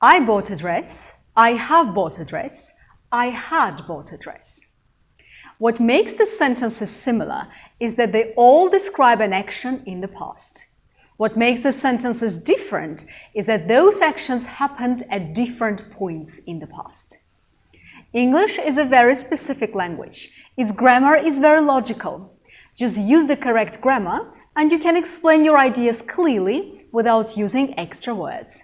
I bought a dress. I have bought a dress. I had bought a dress. What makes the sentences similar is that they all describe an action in the past. What makes the sentences different is that those actions happened at different points in the past. English is a very specific language. Its grammar is very logical. Just use the correct grammar and you can explain your ideas clearly without using extra words.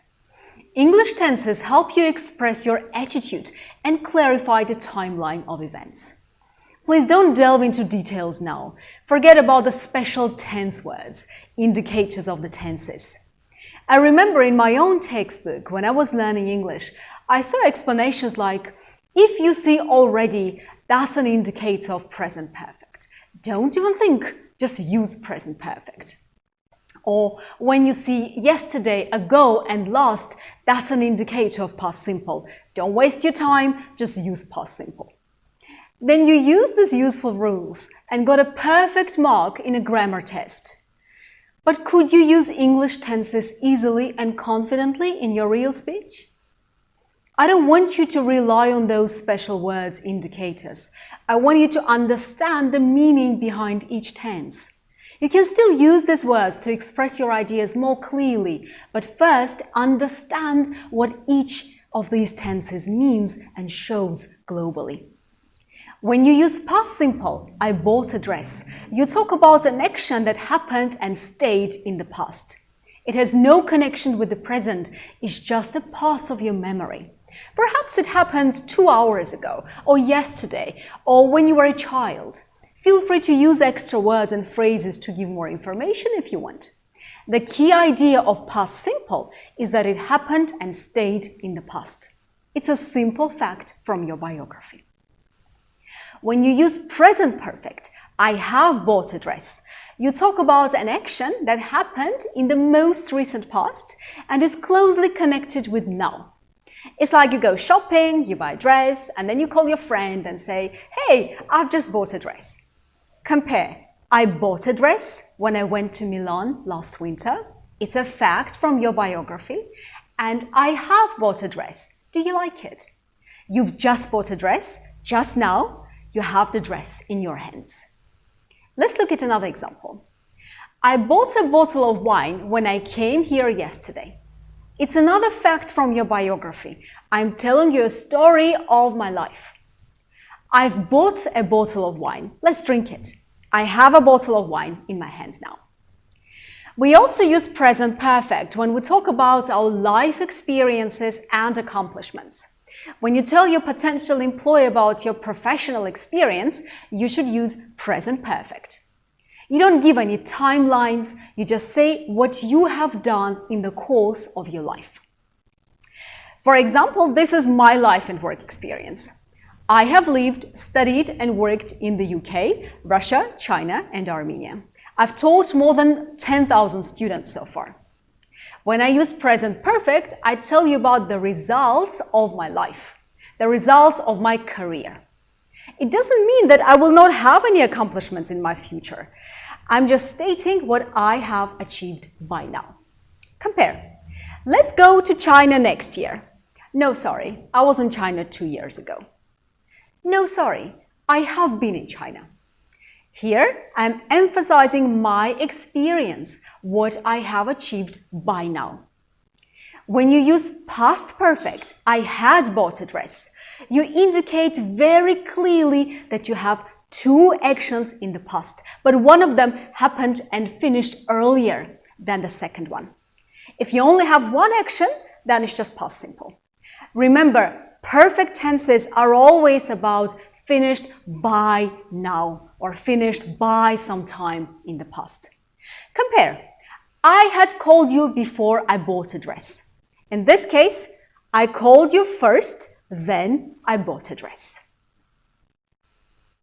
English tenses help you express your attitude and clarify the timeline of events. Please don't delve into details now. Forget about the special tense words, indicators of the tenses. I remember in my own textbook, when I was learning English, I saw explanations like, if you see already, that's an indicator of present perfect. Don't even think, just use present perfect. Or when you see yesterday, ago and last, that's an indicator of past simple. Don't waste your time, just use past simple. Then you use these useful rules and got a perfect mark in a grammar test. But could you use English tenses easily and confidently in your real speech? I don't want you to rely on those special words, indicators. I want you to understand the meaning behind each tense. You can still use these words to express your ideas more clearly, but first understand what each of these tenses means and shows globally. When you use past simple, I bought a dress, you talk about an action that happened and stayed in the past. It has no connection with the present, it's just a part of your memory. Perhaps it happened 2 hours ago, or yesterday, or when you were a child. Feel free to use extra words and phrases to give more information if you want. The key idea of past simple is that it happened and stayed in the past. It's a simple fact from your biography. When you use present perfect, I have bought a dress, you talk about an action that happened in the most recent past and is closely connected with now. It's like you go shopping, you buy a dress, and then you call your friend and say, hey, I've just bought a dress. Compare, I bought a dress when I went to Milan last winter. It's a fact from your biography. And I have bought a dress. Do you like it? You've just bought a dress, just now. You have the dress in your hands. Let's look at another example. I bought a bottle of wine when I came here yesterday. It's another fact from your biography. I'm telling you a story of my life. I've bought a bottle of wine. Let's drink it. I have a bottle of wine in my hands now. We also use present perfect when we talk about our life experiences and accomplishments. When you tell your potential employer about your professional experience, you should use present perfect. You don't give any timelines, you just say what you have done in the course of your life. For example, this is my life and work experience. I have lived, studied and worked in the UK, Russia, China and Armenia. I've taught more than 10,000 students so far. When I use present perfect, I tell you about the results of my life, the results of my career. It doesn't mean that I will not have any accomplishments in my future. I'm just stating what I have achieved by now. Compare. Let's go to China next year. No, sorry, I was in China 2 years ago. No, sorry, I have been in China. Here, I'm emphasizing my experience, what I have achieved by now. When you use past perfect, I had bought a dress, you indicate very clearly that you have two actions in the past, but one of them happened and finished earlier than the second one. If you only have one action, then it's just past simple. Remember, perfect tenses are always about finished by now or finished by some time in the past. Compare. I had called you before I bought a dress. In this case, I called you first, then I bought a dress.